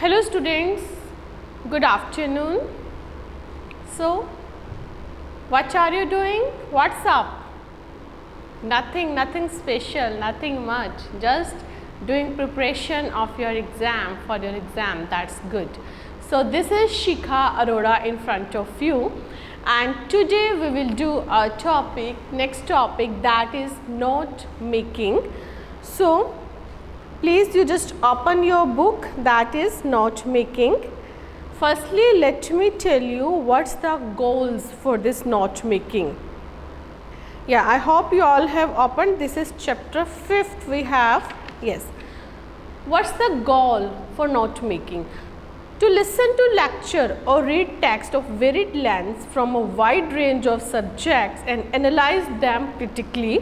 Hello students, good afternoon. So, what are you doing? What's up? Nothing special, nothing much, just doing preparation of your exam, for your exam. That's good. So, this is Shikha Arora in front of you, and today we will do a topic, next topic, that is note making. So, please you just open your book, that is note making. Firstly, let me tell you what's the goals for this note making. Yeah, I hope you all have opened. This is chapter 5th we have. Yes. What's the goal for note making? To listen to lecture or read text of varied lengths from a wide range of subjects and analyze them critically.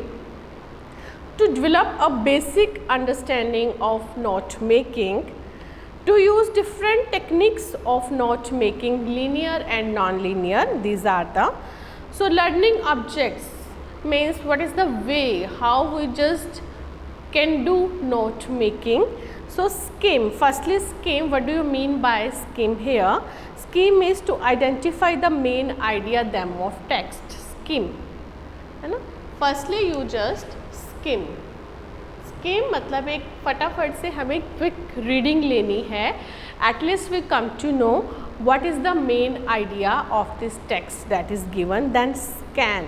To develop a basic understanding of note making. To use different techniques of note making, linear and non-linear. These are the. So, learning objects means what is the way how we just can do note making. So, scheme, firstly scheme, what do you mean by scheme here? Scheme is to identify the main idea them of text, scheme, है ना. Firstly you just scheme. Scheme मतलब एक फटाफट से हमें quick reading लेनी है. At least we come to know what is the main idea of this text that is given. Then scan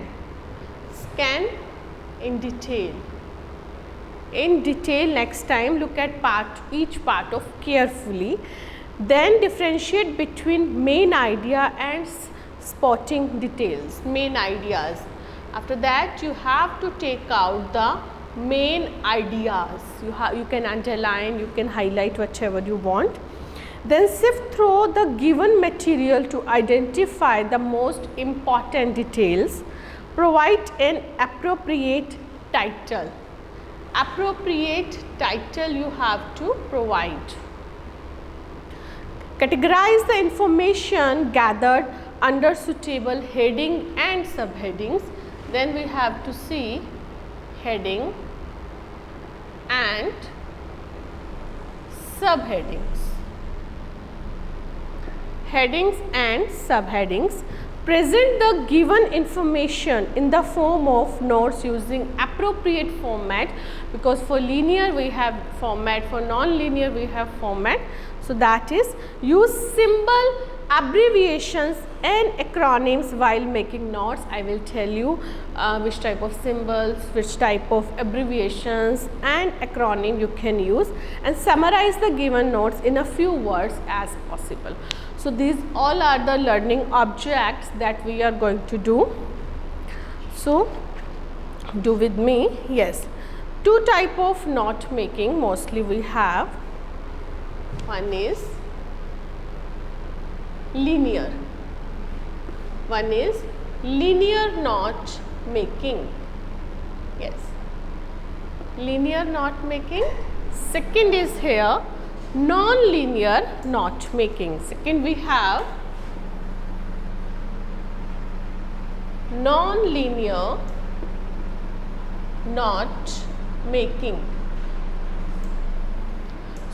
in detail next time look at each part of carefully. Then differentiate between main idea and spotting details, main ideas. After that you have to take out the main ideas. You can underline, you can highlight whichever you want. Then sift through the given material to identify the most important details. Provide an appropriate title. Appropriate title you have to provide. Categorize the information gathered under suitable heading and subheadings. Then we have to see heading and subheadings. Headings and subheadings. Present the given information in the form of notes using appropriate format, because for linear we have format, for non-linear we have format. So, that is use symbol, abbreviations and acronyms while making notes. I will tell you which type of symbols, which type of abbreviations and acronym you can use, and summarize the given notes in a few words as possible. So, these all are the learning objects that we are going to do. So, do with me. Yes, two type of note making mostly we have. One is linear. One is linear note making. Yes, linear note making. Second is here non-linear note making. Second we have non-linear note making.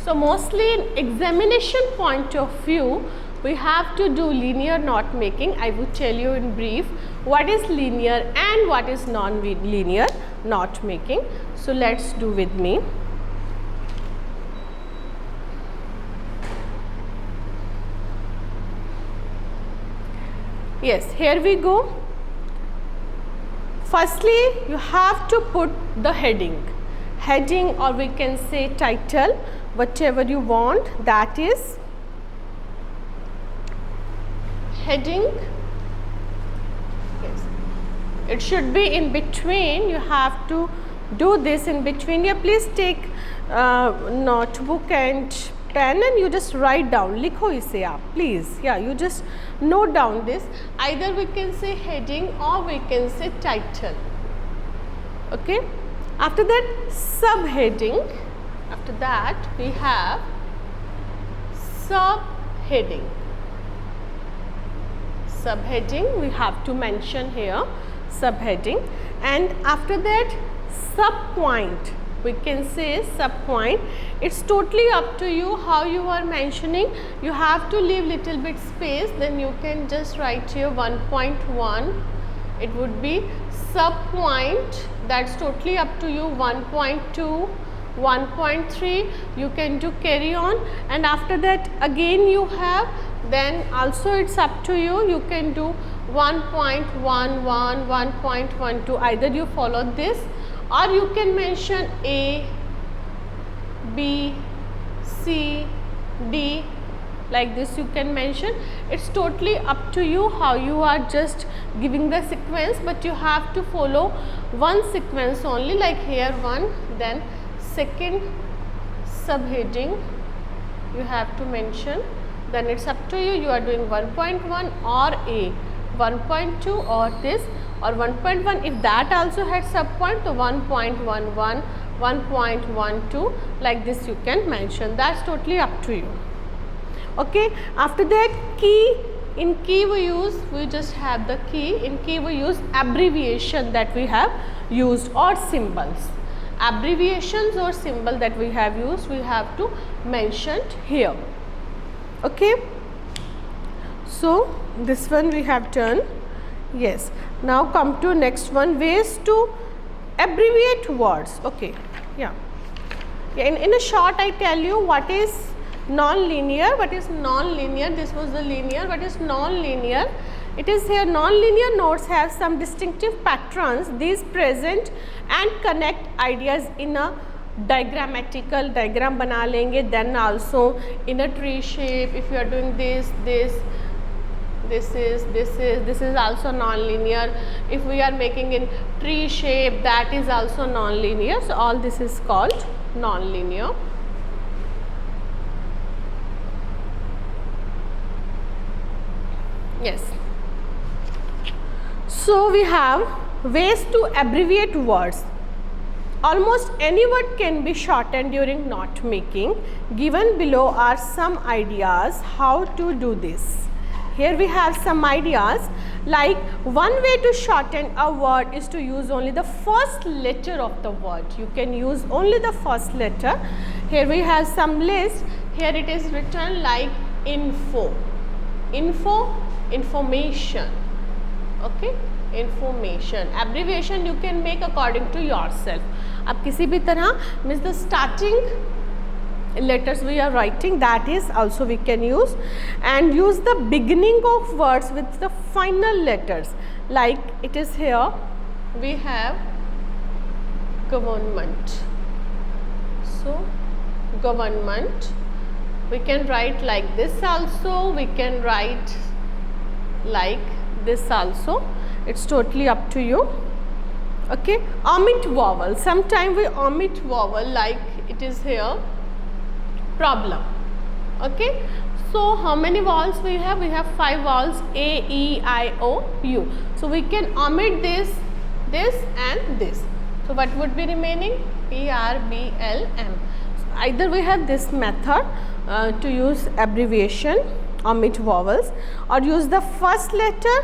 So, mostly in examination point of view we have to do linear note making. I will tell you in brief what is linear and what is non-linear note making. So, let's do with me. Yes, here we go. Firstly, you have to put the heading, or we can say title, whatever you want, that is heading. Yes, it should be in between. You have to do this in between. Yeah, please take notebook and pen and you just write down. Likho ise aap, please. Yeah, you just note down this. Either we can say heading or we can say title. Okay. After that, subheading. After that, we have subheading. Subheading we have to mention here, subheading. And after that, subpoint we can say sub point. It's totally up to you how you are mentioning. You have to leave little bit space, then you can just write here 1.1. It would be sub point, that's totally up to you. 1.2, 1.3, you can do carry on, and after that again you have, then also it's up to you. You can do 1.11, 1.12, either you follow this or you can mention A, B, C, D, like this you can mention. It's totally up to you how you are just giving the sequence, but you have to follow one sequence only, like here one, then second subheading you have to mention, then it's up to you. You are doing 1.1 or A, 1.2 or this, or 1.1 if that also had sub point, so 1.11, 1.12, like this you can mention. That's totally up to you. Okay, after that key, in key we just have the key. In key we use abbreviation that we have used, or symbols. Abbreviations or symbol that we have used, we have to mention here. Okay, so this one we have done. Yes, now come to next one, ways to abbreviate words. Okay, yeah, in a short I tell you what is non-linear. What is non-linear? This was the linear. What is non-linear? It is here, non-linear notes have some distinctive patterns. These present and connect ideas in a diagrammatical, diagram bana lenge, then also in a tree shape. If you are doing this is also non-linear. If we are making in tree shape, that is also non-linear. So all this is called non-linear. Yes. So we have ways to abbreviate words. Almost any word can be shortened during knot making. Given below are some ideas how to do this. Here we have some ideas, like one way to shorten a word is to use only the first letter of the word. You can use only the first letter. Here we have some list. Here it is written like info, information. Okay, information. Abbreviation you can make according to yourself. अब किसी भी तरह means the starting letters we are writing, that is also we can use, and use the beginning of words with the final letters, like it is here we have government. So government we can write like this also, we can write like this also. It's totally up to you. Okay, omit vowel. Sometimes we omit vowel, like it is here problem. Okay, so how many vowels we have? We have 5 vowels, A, E, I, O, U. So we can omit this and this. So what would be remaining? P, R, B, L, M. So either we have this method to use abbreviation, omit vowels, or use the first letter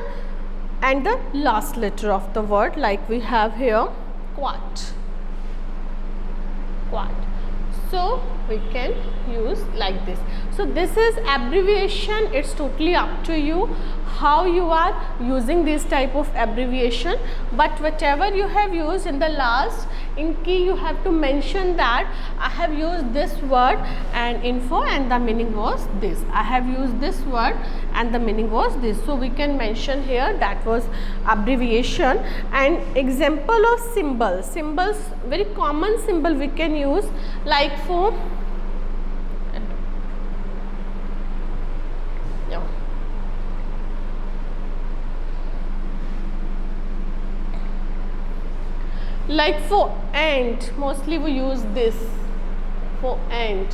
and the last letter of the word, like we have here quat. So we can use like this. So this is abbreviation. It's totally up to you how you are using this type of abbreviation, but whatever you have used in the last, in key you have to mention that I have used this word and info and the meaning was this. I have used this word and the meaning was this. So we can mention here that was abbreviation. And example of symbols, very common symbol we can use, like for like for and, mostly we use this for and.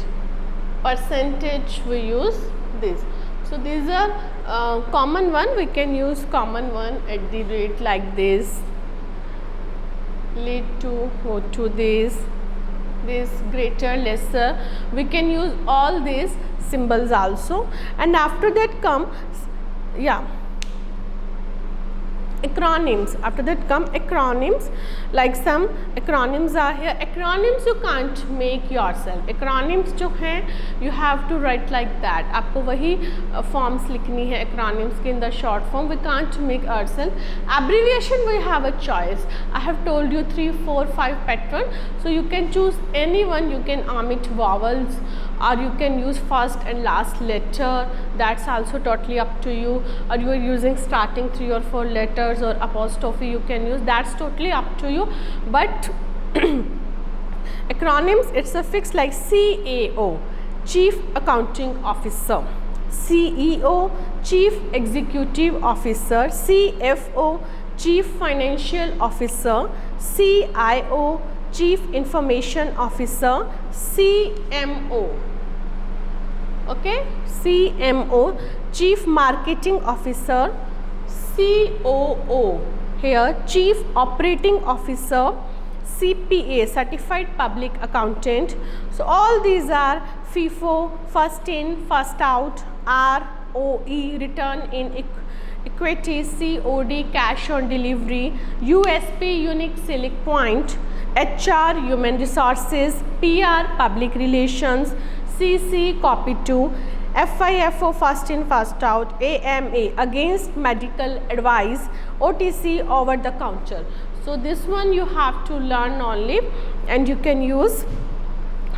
Percentage we use this. So these are common one. We can use common one at the rate, like this, lead to, go to this, greater, lesser. We can use all these symbols also. And after that come, yeah, acronyms. After that come acronyms, like some acronyms are here. Acronyms you can't make yourself. Acronyms जो हैं you have to write like that. आपको वही forms लिखनी है acronyms के in the short form. We can't make ourselves. Abbreviation we have a choice. I have told you 3, 4, 5 pattern. So you can choose anyone. You can omit vowels, or you can use first and last letter. That's also totally up to you. Or you are using starting 3 or 4 letters or apostrophe you can use. That's totally up to you. But acronyms, it's a fix like CAO, Chief Accounting Officer, CEO, Chief Executive Officer, CFO, Chief Financial Officer, CIO, Chief Information Officer, CMO, okay, CMO, Chief Marketing Officer, COO, here Chief Operating Officer, CPA, Certified Public Accountant. So all these are FIFO, first in, first out, ROE, return in equity, COD, cash on delivery, USP, unique selling point, HR, human resources, PR, public relations, CC, copy to, FIFO, first in, first out, AMA, against medical advice, OTC, over the counter. So this one you have to learn only, and you can use.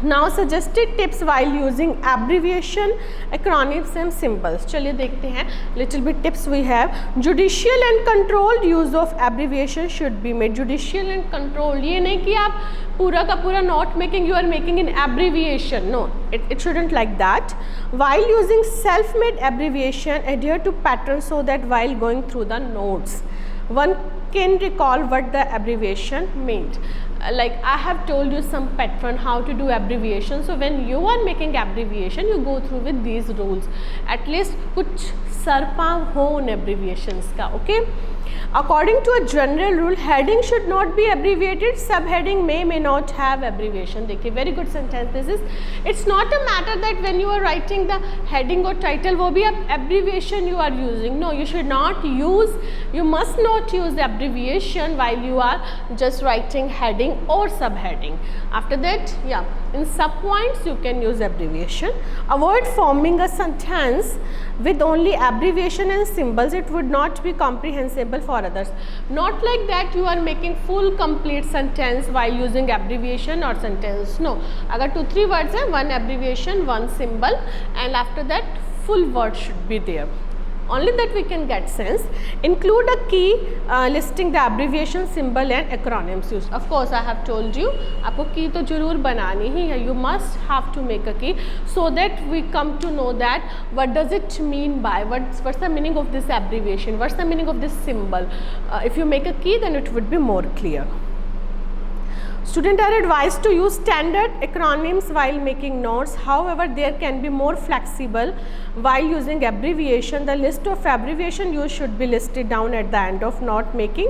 Now suggested tips while using abbreviation, acronyms and symbols. चलिए देखते हैं little bit tips we have. Judicial and controlled use of abbreviation should be made. Judicial and controlled, ये नहीं कि आप पूरा का पूरा note making you are making in abbreviation. No, it shouldn't like that. While using self-made abbreviation, adhere to patterns so that while going through the notes, one can recall what the abbreviation meant. Like I have told you some pattern how to do abbreviation. So when you are making abbreviation, you go through with these rules. At least कुछ sir पाँव हो उन abbreviations का. Okay. According to a general rule, heading should not be abbreviated. Subheading may not have abbreviation. देखिए, very good sentence this is. It's not a matter that when you are writing the heading or title, वो भी अब abbreviation you are using. No, you should not use. You must not use the abbreviation while you are just writing heading or subheading. After that, yeah, in subpoints you can use abbreviation. Avoid forming a sentence with only abbreviation and symbols. It would not be comprehensible for others. Not like that you are making full complete sentence while using abbreviation or sentence. No, अगर 2-3 words है, one abbreviation, one symbol, and after that full word should be there. Only that we can get sense. Include a key listing the abbreviation, symbol and acronyms used. Of course, I have told you, आपको key तो जरूर बनानी ही है. You must have to make a key so that we come to know that what does it mean by, what's the meaning of this abbreviation, what's the meaning of this symbol. If you make a key, then it would be more clear. Students are advised to use standard acronyms while making notes. However, there can be more flexible while using abbreviation. The list of abbreviation used should be listed down at the end of note making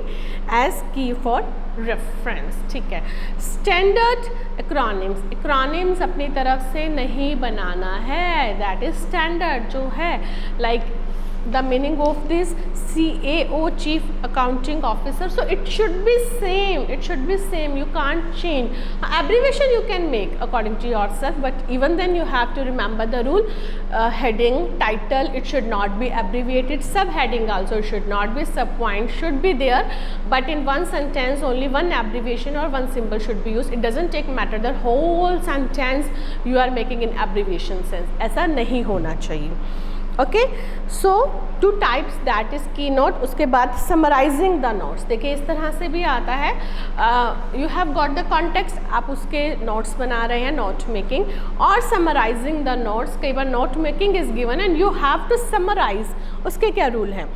as key for reference. ठीक है. Standard acronyms. Acronyms अपनी तरफ से नहीं बनाना है. That is standard जो है. Like the meaning of this CAO, Chief Accounting Officer. So it should be same. It should be same. You can't change. Abbreviation you can make according to yourself, but even then you have to remember the rule. Heading, title, it should not be abbreviated. Subheading also should not be. Subpoint should be there, but in one sentence only one abbreviation or one symbol should be used. It doesn't take matter the whole sentence you are making in abbreviation sense. ऐसा नहीं होना चाहिए. Okay, so 2 types, that is की note. उसके बाद summarising the notes. देखिए इस तरह से भी आता है. You have got the context, आप उसके नोट्स बना रहे हैं, नोट मेकिंग. और समराइजिंग द नोट्स, कई बार note making is given and you have to summarise. उसके क्या रूल हैं?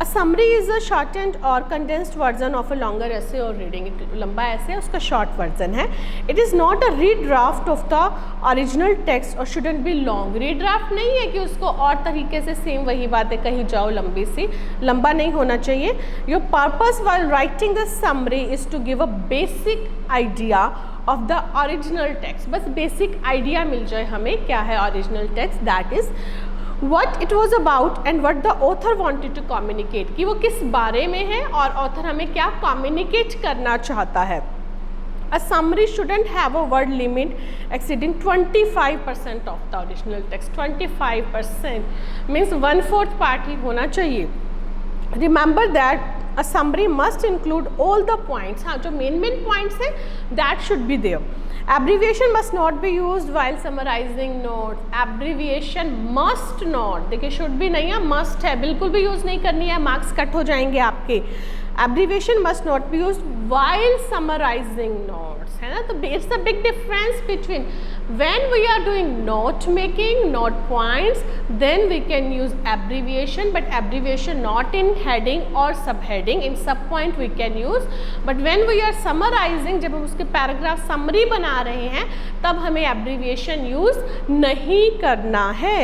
A summary is a shortened or condensed version of a longer essay or reading. एक लंबा ऐसे है, उसका short version है. It is not a redraft of the original text or shouldn't be long. redraft नहीं है कि उसको और तरीके से सेम वही बातें कही जाओ लंबी सी. लंबा नहीं होना चाहिए. Your purpose while writing the summary is to give a basic idea of the original text. बस basic idea मिल जाए हमें क्या है original text. That is what it was about and what the author wanted to communicate, कि वो किस बारे में है और author हमें क्या communicate करना चाहता है. A summary shouldn't have a word limit exceeding 25% of the original text. 25% means 1/4 part ही होना चाहिए. Remember that a summary must include all the points. हाँ, जो main points है that should be there. Abbreviation must not be used while summarizing notes. Abbreviation must not, देखिए should भी नहीं है, must है, बिल्कुल भी यूज़ नहीं करनी है, मार्क्स कट हो जाएंगे आपके. Abbreviation must not be used while summarizing notes, है ना. तो it's a big difference between when we are doing note making, note points, then we can use abbreviation, but abbreviation not in heading or subheading. In sub point we can use, but when we are summarizing, जब हम उसके paragraph summary बना रहे हैं तब हमें abbreviation use नहीं करना है.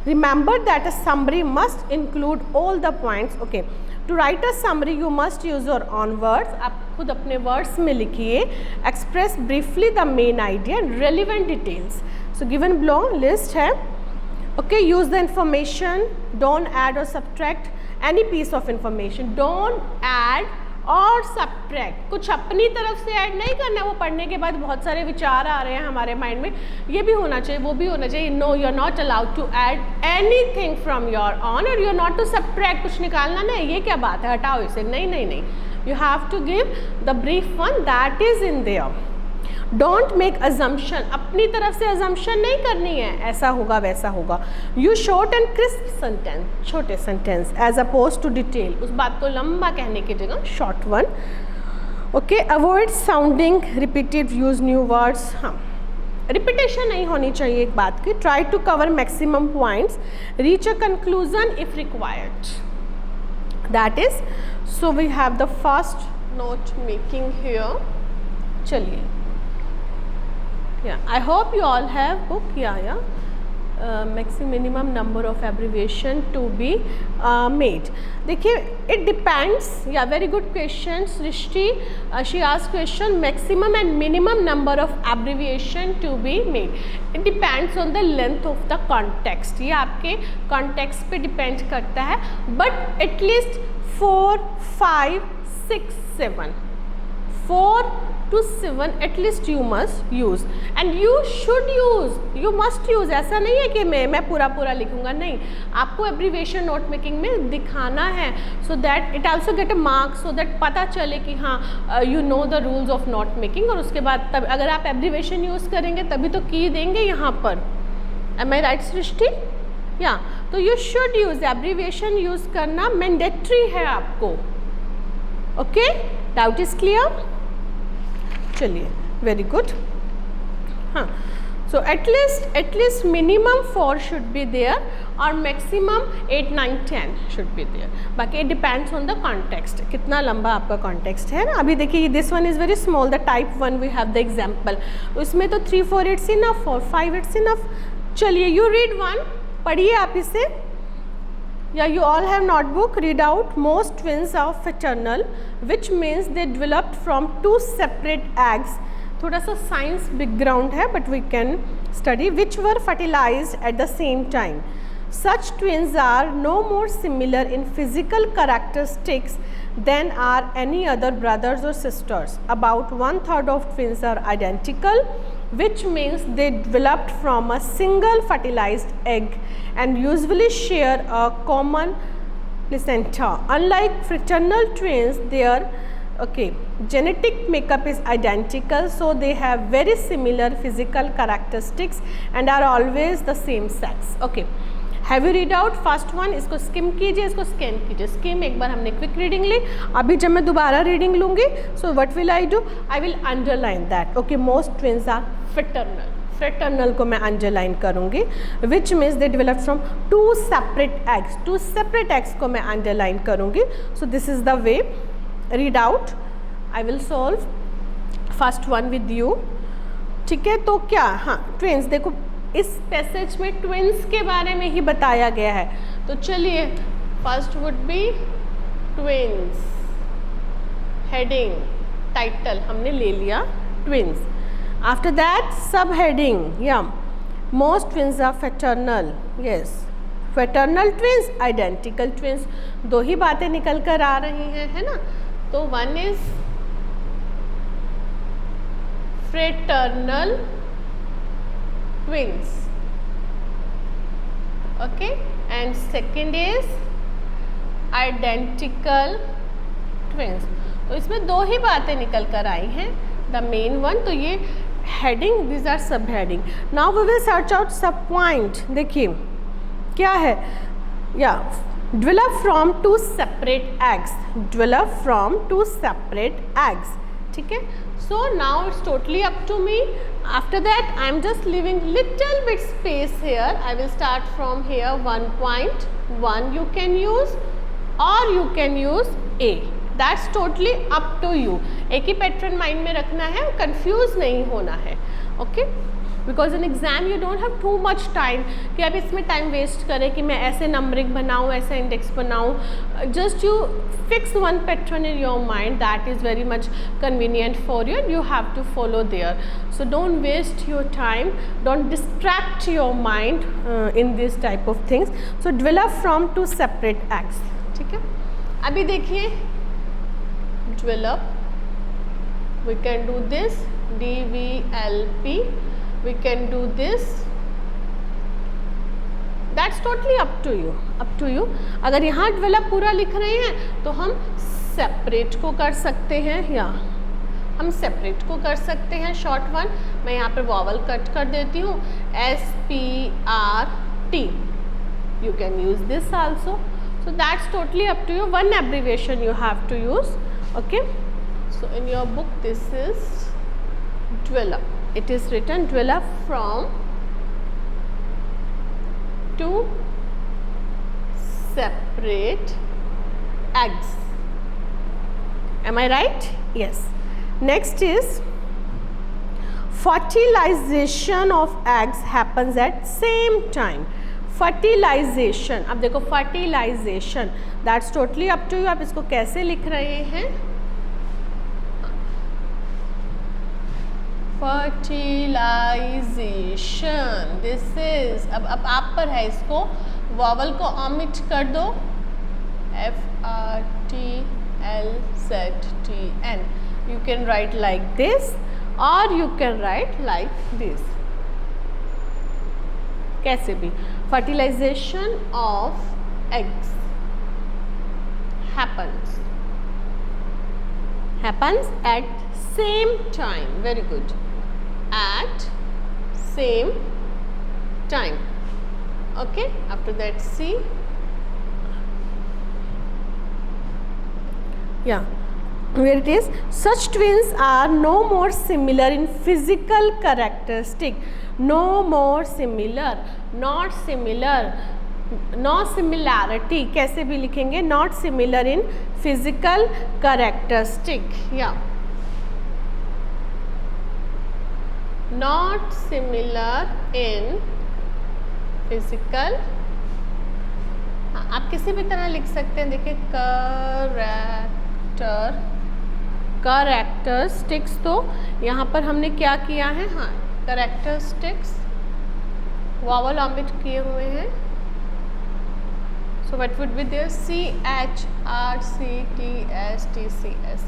Remember that a summary must include all the points. Okay. To write a summary you must use your own words. आप खुद अपने words में लिखिए. Express briefly the main idea and relevant details. So given below list है. Okay, use the information. Don't add or subtract any piece of information. Don't add और subtract, कुछ अपनी तरफ से ऐड नहीं करना. वो पढ़ने के बाद बहुत सारे विचार आ रहे हैं हमारे माइंड में, ये भी होना चाहिए, वो भी होना चाहिए. No, you are not allowed to add anything from your own और you are not to subtract. कुछ निकालना नहीं, ये क्या बात है, हटाओ इसे. नहीं नहीं नहीं, you have to give the brief one that is in there. Don't make assumption, अपनी तरफ से अजम्पशन नहीं करनी है, ऐसा होगा वैसा होगा. Use short and crisp sentence, छोटे sentence as oppose to detail. उस बात को लंबा कहने की जगह short one. Okay, avoid sounding repeated, use new words. हाँ, रिपीटेशन नहीं होनी चाहिए एक बात की. Try to cover maximum points. Reach a conclusion if required. That is, so we have the first note making here. चलिए, I hope you all have book. Minimum number of abbreviation to be made. देखिए, it depends. Very good question. Srishti, she asked question, maximum and minimum number of abbreviation to be made. It depends on the length of the context. ये आपके context पे depend करता है. But at least 4, 5, 6, 7. 4 to 7 at least you must use and you should use, you must use. ऐसा नहीं है कि मैं पूरा लिखूंगा, नहीं. आपको एब्रीविएशन नोट मेकिंग में दिखाना है so that it also get a mark, so that पता चले कि हाँ you know the rules of note making. और उसके बाद तब अगर आप एब्रीविएशन यूज़ करेंगे तभी तो की देंगे यहाँ पर. Am I right सृष्टि? या तो you should use, abbreviation use करना मैंडेटरी है आपको. Okay, doubt is clear? चलिए, वेरी गुड. हाँ, so at least minimum 4 should be there और मैक्सिमम 8, 9, 10 शुड बी देयर. बाकी it depends on the context, कितना लंबा आपका कॉन्टेक्स्ट है ना. अभी देखिए, this one is very small, the type 1 we have the example. उसमें तो 3, 4 इट्स इनफ, 4, 5 इट्स इनफ. चलिए, यू रीड वन, पढ़िए आप इसे. Yeah, you all have notebook. Read out. Most twins are fraternal, which means they developed from 2 separate eggs. थोड़ा सा science background है, but we can study. Which were fertilized at the same time. Such twins are no more similar in physical characteristics than are any other brothers or sisters. About 1/3 of twins are identical, which means they developed from a single fertilized egg and usually share a common placenta. Unlike fraternal twins, their genetic makeup is identical, so they have very similar physical characteristics and are always the same sex. Okay, have you read out first one. इसको scheme कीजिए, इसको scan कीजिए. Scheme एक बार हमने quick reading ली. अभी जब मैं दोबारा रीडिंग लूँगी, so what will I do, I will underline that. Okay, most twins are fraternal. Fraternal को मैं अंडरलाइन करूँगी, which means they develop from 2 separate eggs. 2 separate eggs को मैं अंडरलाइन करूँगी. So this is the way. Read out. I will solve first one with you. ठीक है, तो क्या, हाँ, ट्विन्स, देखो इस पैसेज में ट्विन्स के बारे में ही बताया गया है. तो चलिए, first would be twins. Heading, title हमने ले लिया twins. After that subheading, या most twins are fraternal. Yes, fraternal twins, identical twins, दो ही बातें निकल कर आ रही हैं, है ना। तो one is fraternal twins, okay, and second is identical twins. तो इसमें दो ही बातें निकल कर आई हैं, द मेन वन। तो ये heading, these are subheading. Now we will search out sub point. देखिए क्या है, या develop from two separate eggs, develop from two separate eggs, ठीक है। So now it's totally up to me. After that I am just leaving little bit space here. I will start from here 1.1 you can use or you can use A. That's totally up to you. एक ही pattern mind में रखना है, confuse नहीं होना है, okay. Because in exam you don't have too much time कि आप इसमें टाइम वेस्ट करें कि मैं ऐसे नंबरिंग बनाऊँ, ऐसा इंडेक्स बनाऊँ। Just you fix one pattern in your mind, that is very much convenient for you, you have to follow there. So don't waste your time, don't distract your mind in this type of things. So develop from two separate acts, ठीक है। अभी देखिए develop, we can do this DVLP, we can do this, that's totally up to you, up to you। अगर यहाँ develop पूरा लिख रहे हैं तो हम separate को कर सकते हैं, या हम separate को कर सकते हैं short one। मैं यहाँ पे vowel कट कर देती हूँ, SPRT, you can use this also, so that's totally up to you। one abbreviation you have to use, okay। So in your book this is develop, it is written develop from two separate eggs, am I right? Yes। Next is fertilization of eggs happens at same time। Fertilization, अब देखो fertilization that's totally up to you, आप इसको कैसे लिख रहे हैं। Fertilisation, this is, अब आप पर है, इसको वॉवल को ऑमिट कर दो, FRTLZTN, you can write like this और you can write like this, कैसे भी। fertilization of eggs happens at same time, very good, at same time, okay। After that see, yeah, where it is, such twins are no more similar in physical characteristic, no more similar, not similar, no similarity, कैसे भी लिखेंगे, not similar in physical characteristic, yeah, not similar in physical, आप किसी भी तरह लिख सकते हैं। देखिए कैरेक्टरिस्टिक्स, तो यहाँ पर हमने क्या किया है, हाँ कैरेक्टरिस्टिक्स वॉवल ऑमिट किए हुए हैं। So what would be there, CHRCTSTCS,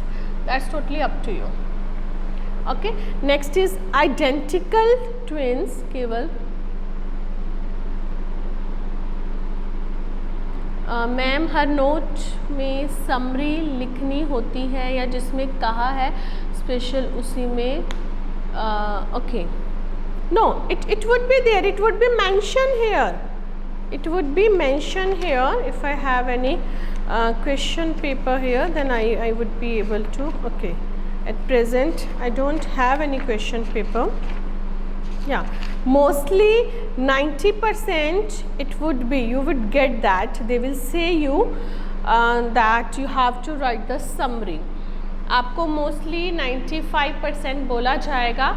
that's totally up to you, okay. Next is identical twins, केवल मैम हर नोट में समरी लिखनी होती है या जिसमें कहा है स्पेशल उसी में, okay, no, it would be there, it would be mentioned here, it would be mentioned here। if I have any question paper here then I would be able to, okay, at present I don't have any question paper, yeah, mostly 90% it would be, you would get that they will say you that you have to write the summary। आपको mostly 95% बोला जाएगा,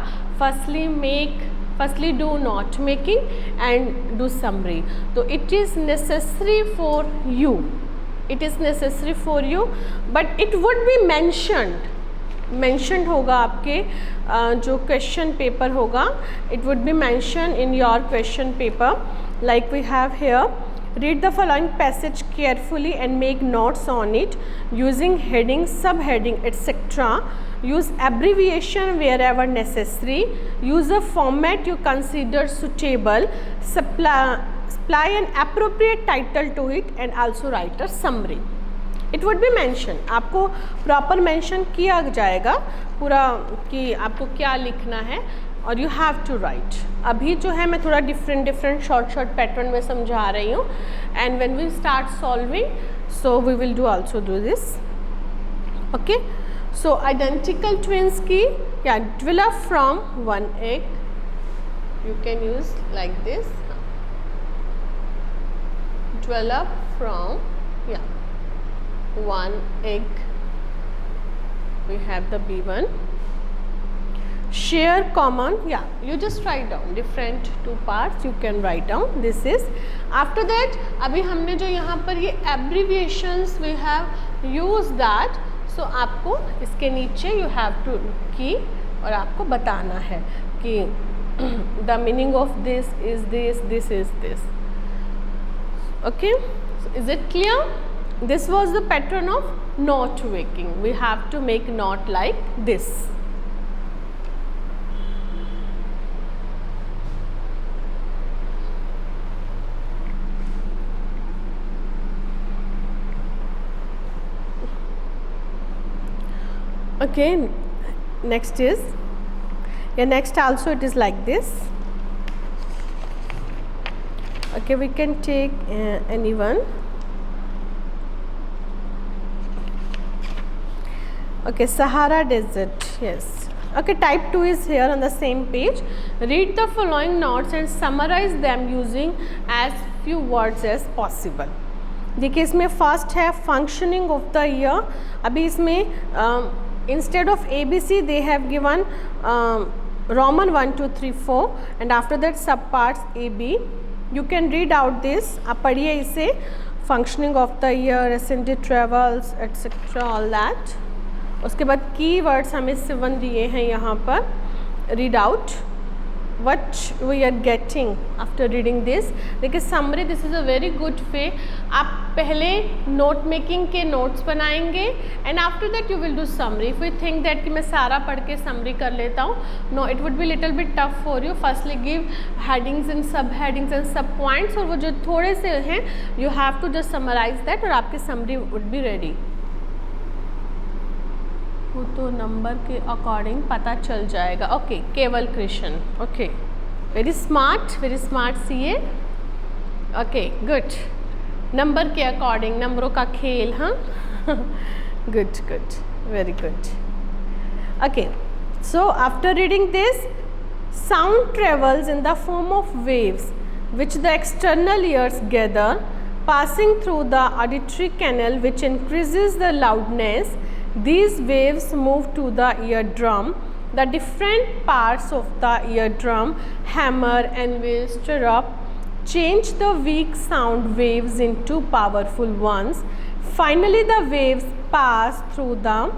firstly do not making and do summary। तो it is necessary for you, but it would be mentioned होगा आपके जो question paper होगा, it would be mentioned in your question paper, like we have here Read the following passage carefully and make notes on it using heading, subheading, etc. Use abbreviation wherever necessary. Use a format you consider suitable. Supply an appropriate title to it and also write a summary. It would be mentioned. आपको proper mention किया जाएगा पूरा कि आपको क्या लिखना है और you have to write. अभी जो है मैं थोड़ा different short pattern में समझा रही हूँ, and when we start solving, so we will also do this. Okay. So identical twins की develop from one egg. You can use like this. Develop from one egg. We have the B1. Share common, you just write down different two parts, you can write down. This is after that. अभी हमने जो यहाँ पर ये abbreviations we have used that, so आपको इसके नीचे you have to key और आपको बताना है कि the meaning of this is this, this is this. Okay, so is it clear? This was the pattern of knot making. We have to make knot like this. Okay, next is next also it is like this. Okay, we can take any one. Okay, Sahara Desert, yes. Okay, type 2 is here on the same page. Read the following notes and summarize them using as few words as possible. देखिए इसमें first है functioning of the year. अभी इसमें instead of ABC they have given Roman 1, 2, 3, 4 and after that subparts AB. You can read out this. आप पढ़िए इसे. Functioning of the year, ascended travels, etc. all that. उसके बाद keywords हमें 7 दिए हैं यहाँ पर. Read out what we are getting after reading this. देखिए summary, this is a very good way. आप पहले note making के notes बनाएंगे and after that you will do summary. If you think that कि मैं सारा पढ़ के summary कर लेता हूँ, no, it would be little bit tough for you. Firstly give headings and subheadings and sub points और वो जो थोड़े से हैं you have to just summarize that और आपकी summary would be ready. वो तो नंबर के अकॉर्डिंग पता चल जाएगा. ओके, केवल Krishna. Okay, very smart CA. Okay, good. Number के अकॉर्डिंग, नंबरों का खेल. हाँ, good, very good. Okay, so after reading this, sound travels in the form of waves which the external ears gather, passing through the auditory canal which increases the loudness. These waves move to the eardrum. The different parts of the eardrum, hammer, anvil, stirrup, change the weak sound waves into powerful ones. Finally, the waves pass through the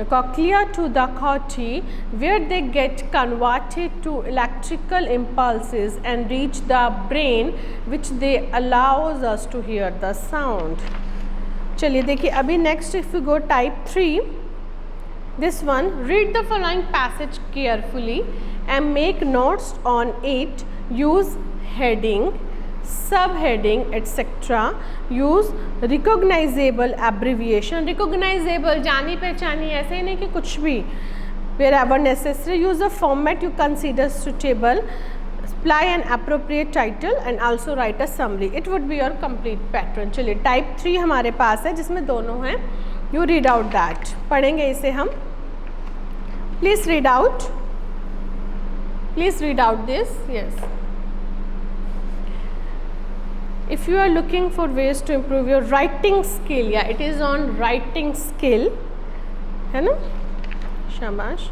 cochlea to the corti, where they get converted to electrical impulses and reach the brain, which they allows us to hear the sound. चलिए देखिए अभी next if you go type 3, this one. Read the following passage carefully and make notes on it. Use heading, sub heading etcetera. Use recognisable abbreviation. Recognisable, जानी पहचानी, ऐसे ही नहीं कि कुछ भी. Wherever necessary. Use a format you consider suitable. Supply an appropriate title and also write a summary. It would be your complete pattern. चलिए type 3 हमारे पास है जिसमें दोनों हैं. You read out that. पढ़ेंगे इसे हम. Please read out. Please read out this. Yes. If you are looking for ways to improve your writing skill, it is on writing skill, है ना? शाबाश.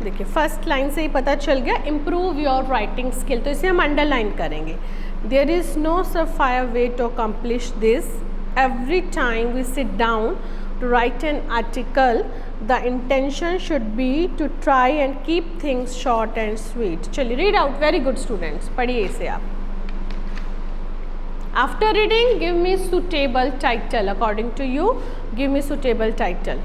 देखिए फर्स्ट लाइन से ही पता चल गया. इम्प्रूव योर राइटिंग स्किल, तो इसे हम अंडरलाइन करेंगे. There is no surefire way to accomplish this. Every time we sit down to write an article, the intention should be to try and keep things short and sweet. चलिए read out. Very good students, पढ़िए इसे आप. After reading, give me suitable title. According to you, give me suitable title.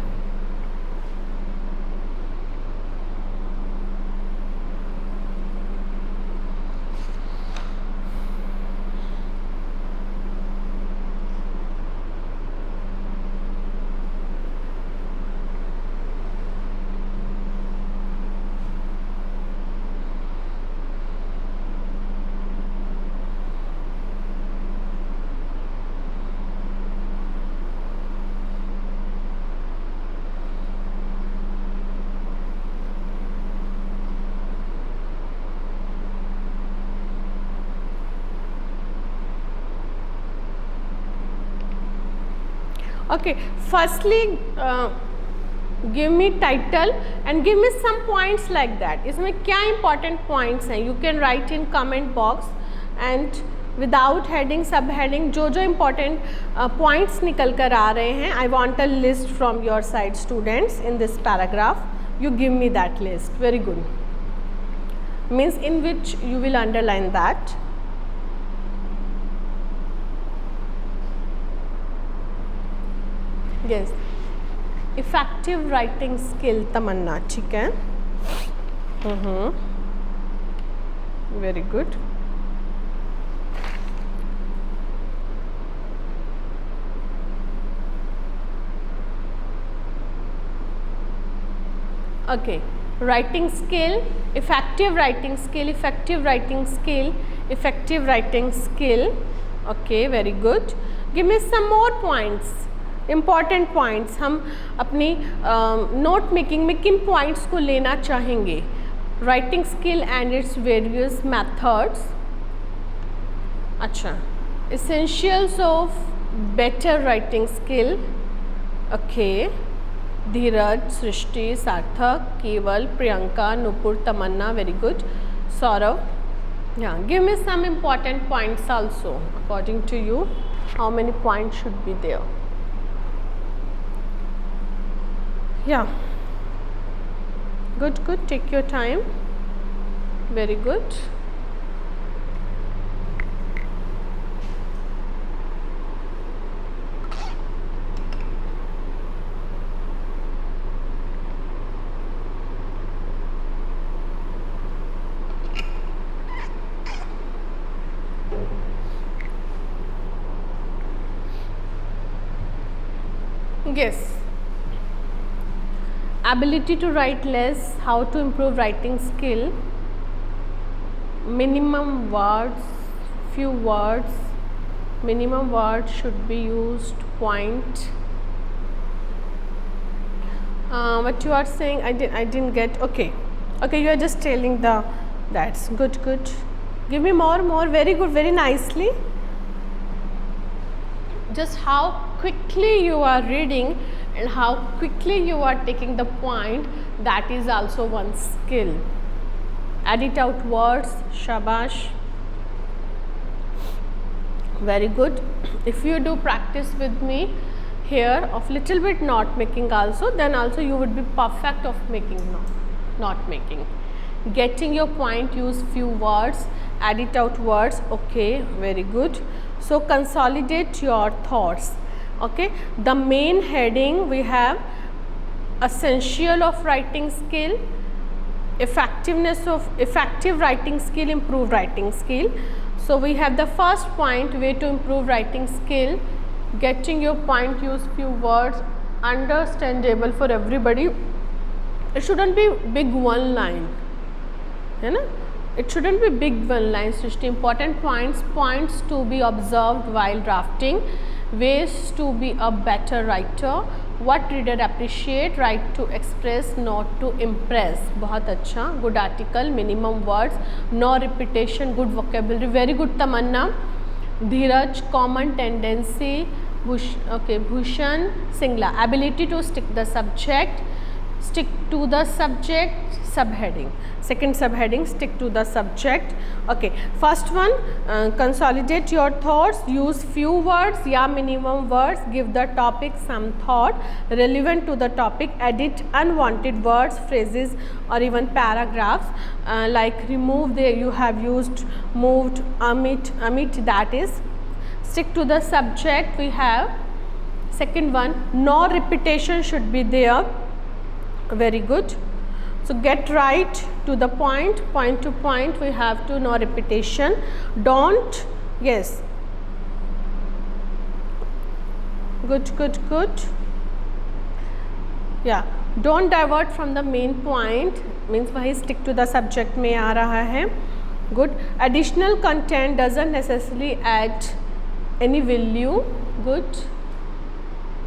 Okay, firstly give me title and give me some points like that. इसमें क्या important points हैं? You can write in comment box and without heading, sub heading, जो important points निकल कर आ रहे हैं, I want a list from your side, students, in this paragraph. You give me that list. Very good. Means in which you will underline that. Yes, effective writing skill तमन्ना, ठीक है. Very good. Okay, writing skill, effective writing skill, effective writing skill, effective writing skill. Okay, very good. Give me some more points. Important points हम अपनी note making में किन points को लेना चाहेंगे. Writing skill and its various methods. अच्छा, essentials of better writing skill. Okay, Dheeraj, Srishti, Sarthak, Keval, Priyanka, Nupur, Tamanna. Very good. Saurabh. Yeah, give me some important points also. According to you, how many points should be there? Yeah, good, good. Take your time. Very good. Yes. Ability to write less, how to improve writing skill, minimum words, few words, minimum words should be used, point. What you are saying, I didn't get. Okay, you are just telling that's good. Give me more. Very good, very nicely. Just how quickly you are reading and how quickly you are taking the point, that is also one skill. Edit out words. Shabash. Very good. If you do practice with me here of little bit note making also, then also you would be perfect of making note making. Getting your point, use few words, edit out words. Okay, very good. So consolidate your thoughts. Okay, the main heading we have essential of writing skill, effective writing skill, improved writing skill. So we have the first point, way to improve writing skill, getting your point, use few words, understandable for everybody. It shouldn't be big one line, है ना. It shouldn't be big one line. Just important points to be observed while drafting. Ways to be a better writer, what reader appreciate, right to express, not to impress. बहुत अच्छा. Good article, minimum words, no repetition, good vocabulary. Very good Tamanna. Dheeraj, common tendency. Okay, Bhushan, Singla, ability to stick to the subject, subheading. Second subheading, stick to the subject. Okay, first one, consolidate your thoughts, use few words या minimum words, give the topic some thought relevant to the topic, edit unwanted words, phrases or even paragraphs, like remove, there you have used moved, omit, that is stick to the subject. We have second one, no repetition should be there. Very good. So get right to the point, point to point. We have to no repetition. Don't, yes, good, good, good. Yeah, don't divert from the main point, means वही stick to the subject में आ रहा है. Good. Additional content doesn't necessarily add any value. Good.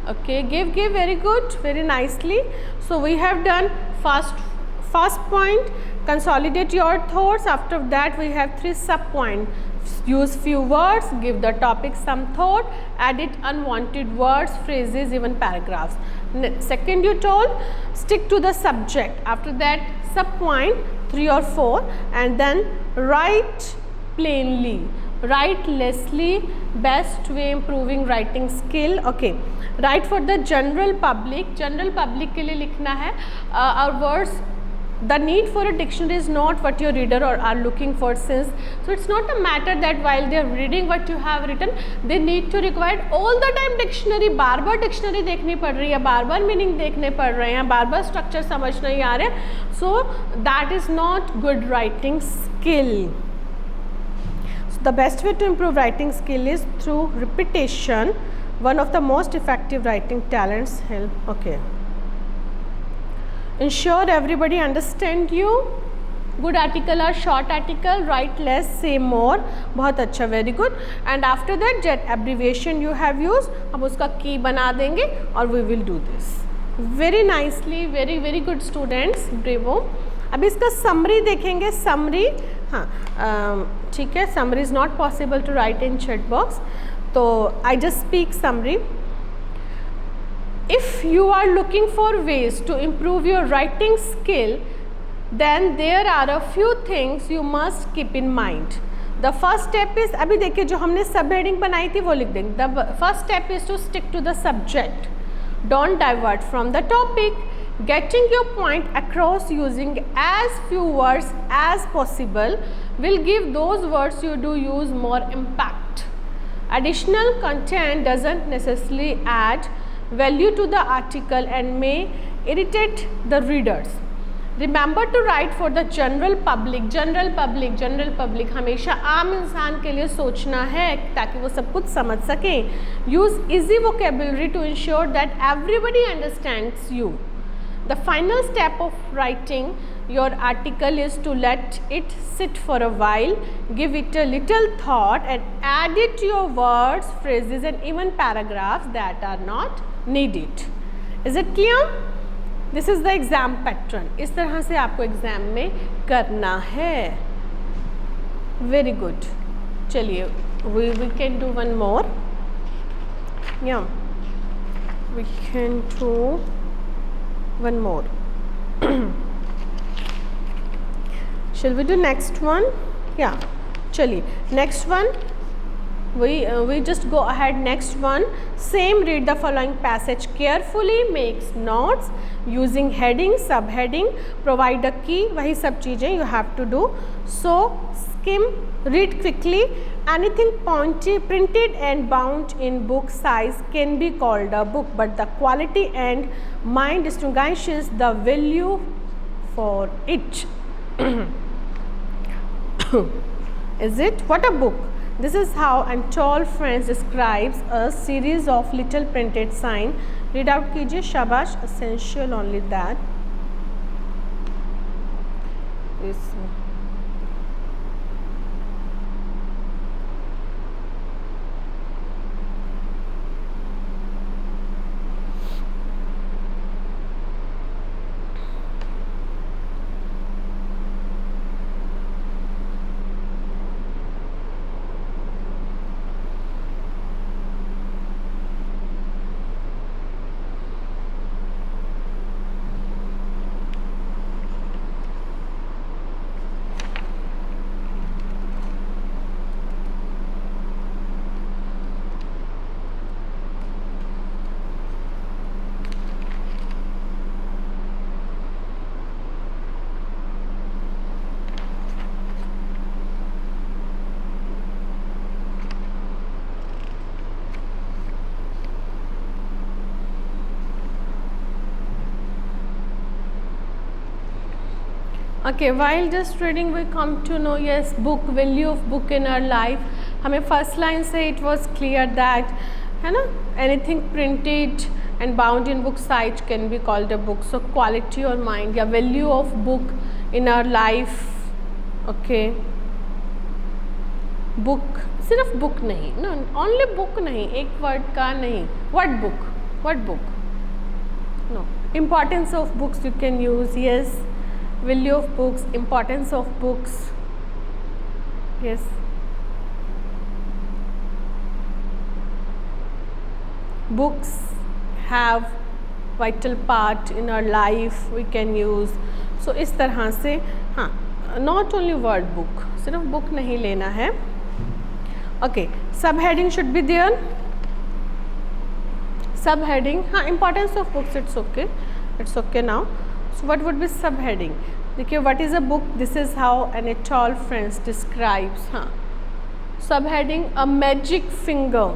Okay, give very good, very nicely. So we have done first point, consolidate your thoughts. After that we have 3 sub points. Use few words, give the topic some thought, edit unwanted words, phrases, even paragraphs. Second, you told stick to the subject. After that, sub point 3 or 4, and then write plainly, write lessly, best way improving writing skill. Okay, write for the general public. General public के लिए लिखना है. Our words, the need for a dictionary is not what your reader or are looking for, since so it's not a matter that while they are reading what you have written they need to require all the time dictionary. Bar bar dictionary देखनी पड़ रही है, बार बार meaning देखने पड़ रहे हैं, बार बार structure समझ नहीं आ रहे. So that is not good writing skill. So the best way to improve writing skill is through repetition. One of the most effective writing talents. Help. Okay. Ensure everybody understand you. Good article or short article, write less, say more. बहुत अच्छा, very good. And after that, jet abbreviation you have used, हम उसका key बना देंगे और we will do this very nicely. very good students, bravo. अभी इसका summary देखेंगे. summary, हाँ ठीक है, summary is not possible to write in chat box, तो I just speak summary. If you are looking for ways to improve your writing skill, then there are a few things you must keep in mind. The first step is, अभी देखिए जो हमने सब heading बनाई थी वो लिख देंगे. The first step is to stick to the subject. Don't divert from the topic. Getting your point across using as few words as possible will give those words you do use more impact. Additional content doesn't necessarily add value to the article and may irritate the readers. Remember to write for the general public. general public हमेशा आम इंसान के लिए सोचना है ताकि वो सब कुछ समझ सकें. Use easy vocabulary to ensure that everybody understands you. The final step of writing your article is to let it sit for a while, give it a little thought and add it to your words, phrases and even paragraphs that are not needed. Is it clear? This is the exam pattern. इस तरह से आपको exam में करना है. Very good. चलिए, we can do one more. Yeah, we can do one more. Shall we do next one? Yeah, चलिए next one. We just go ahead. Next one, same, read the following passage carefully, makes notes using heading, subheading, provide a key. वही सब चीज़ें you have to do. So skim, read quickly. Anything printed and bound in book size can be called a book, but the quality and mind distinguishes the value for it. Is it? What a book! This is how Untold Friends describes a series of little printed sign. Read out कीजिए. शाबाश. Essential only that. Okay, while just reading we come to know, yes, book, value of book in our life. हमें first line से it was clear that है ना, anything printed and bound in book size can be called a book. So quality or mind या value of book in our life. Okay, book सिर्फ book नहीं, no, only book नहीं, एक word का नहीं, what book, no, importance of books you can use, yes, value of books, importance of books, yes, books have vital part in our life, we can use. So इस तरह से हाँ, not only word book, सिर्फ book नहीं लेना है. Okay, subheading should be there. Subheading, हाँ, importance of books, it's okay now. So what would be subheading? देखिए, what is a book? This is how Anatole France describes. हाँ, subheading, a magic finger.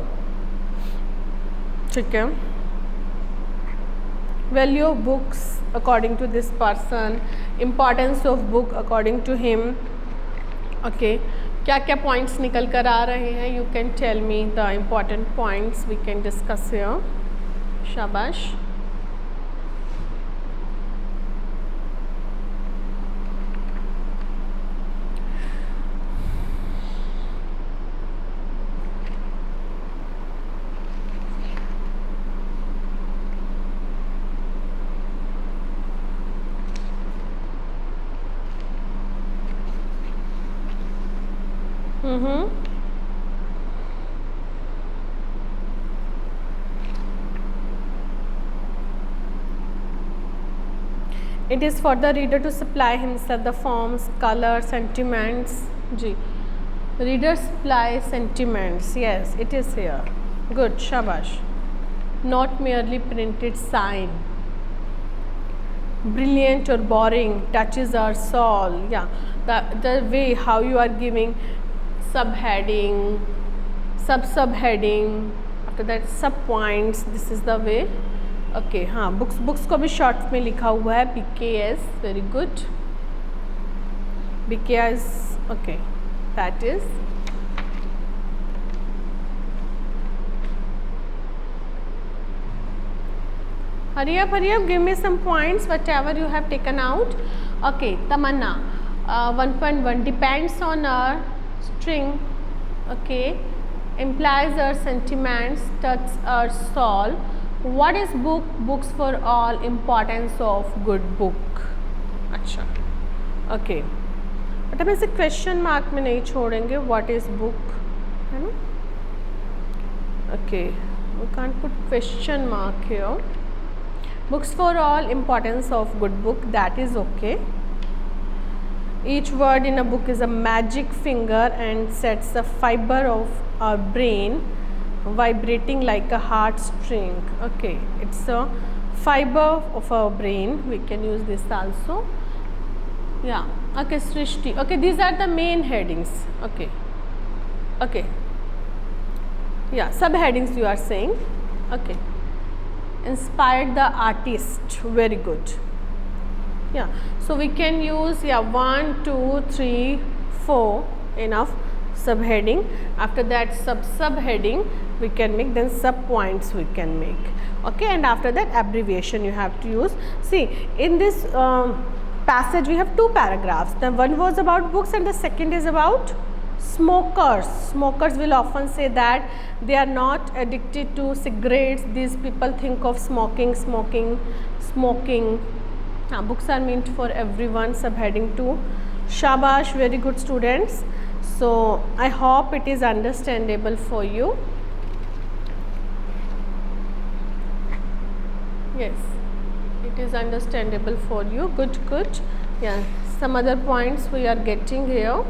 ठीक है. Value of books according to this person, importance of book according to him. Okay, क्या क्या points निकल कर आ रहे हैं? You can tell me the important points we can discuss here. शाबाश. It is for the reader to supply himself the forms, color, sentiments. जी, reader supply sentiments. Yes, it is here. Good, shabash. Not merely printed sign. Brilliant or boring touches our soul. Yeah, the way how you are giving subheading, subheading, after that sub points. This is the way. Okay, हाँ, books को भी short में लिखा हुआ है BKS. Very good, BKS. Okay, that is hurry up, give me some points whatever you have taken out. Okay, Tamanna, 1.1 depends on our string. Okay, implies our sentiments, touches our soul. What is book? Books for all, importance of good book. अच्छा, okay, but हम इसे question mark में नहीं छोड़ेंगे. What is book, है ना? Okay, we can't put question mark here. Books for all, importance of good book, that is okay. Each word in a book is a magic finger and sets the fiber of our brain vibrating like a heartstring. Okay, it's a fiber of our brain, we can use this also. Yeah, okay, Srishti. Okay, these are the main headings. Okay, yeah, subheadings you are saying. Okay, inspired the artist, very good. Yeah, so we can use 1, 2, 3, 4 enough subheading. After that subheading we can make, then sub points we can make. Okay, and after that abbreviation you have to use. See, in this passage we have 2 paragraphs. The one was about books and the second is about smokers. Smokers will often say that they are not addicted to cigarettes. These people think of smoking. Books are meant for everyone. Subheading 2. Shabash, very good students. So I hope it is understandable for you. Yes, it is understandable for you. Good. Yeah, some other points we are getting here.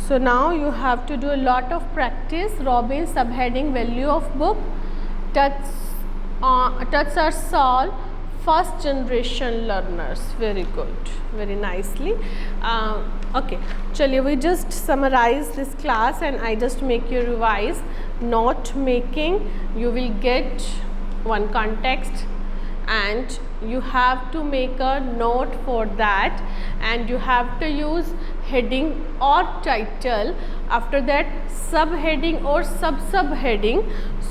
So now you have to do a lot of practice. Robin, subheading, value of book, touch our soul, first generation learners. Very good, very nicely. Okay, chaliye, we just summarize this class and I just make you revise. Note making, you will get one context, and you have to make a note for that, and you have to use heading or title, after that subheading or subheading.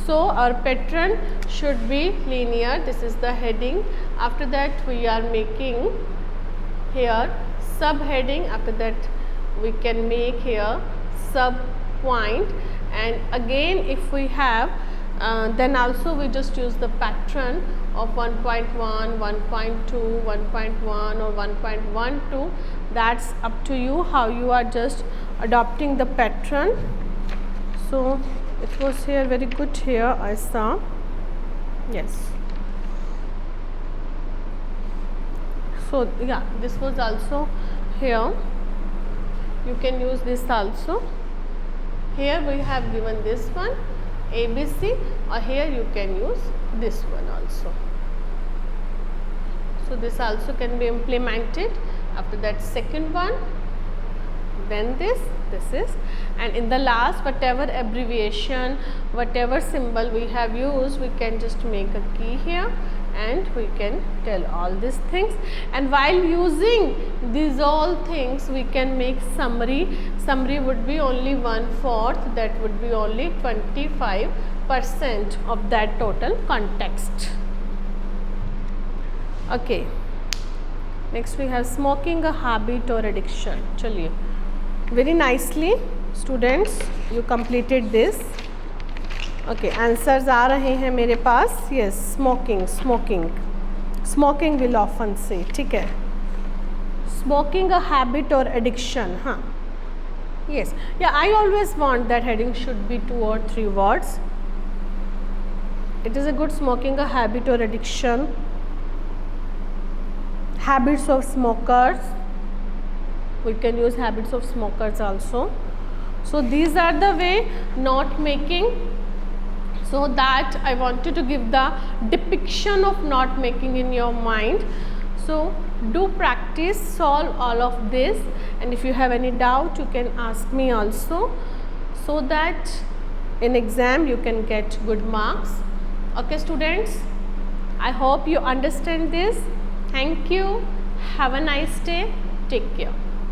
So our pattern should be linear. This is the heading, after that we are making here subheading, after that we can make here sub point, and again if we have then also we just use the pattern of 1.1, 1.2, 1.1 or 1.12. That's up to you how you are just adopting the pattern. So it was here very good here, I saw. Yes. So yeah, this was also here. You can use this also. Here we have given this one ABC, or here you can use this one also. So this also can be implemented. After that second one, then this is, and in the last whatever abbreviation, whatever symbol we have used, we can just make a key here and we can tell all these things. And while using these all things, we can make summary. Summary would be only 1/4, that would be only 25% of that total context. Okay, next we have smoking a habit or addiction. Chaliye, very nicely students, you completed this. Okay, answers आ रहे हैं मेरे पास. Yes, smoking will often say. ठीक है, smoking a habit or addiction. हाँ, yes, yeah, I always want that heading should be 2 or 3 words. It is a good smoking a habit or addiction. Habits of smokers, we can use habits of smokers also. So these are the way note making. So that I wanted to give the depiction of note making in your mind. So do practice, solve all of this, and if you have any doubt you can ask me also, so that in exam you can get good marks. Okay students, I hope you understand this. Thank you. Have a nice day. Take care.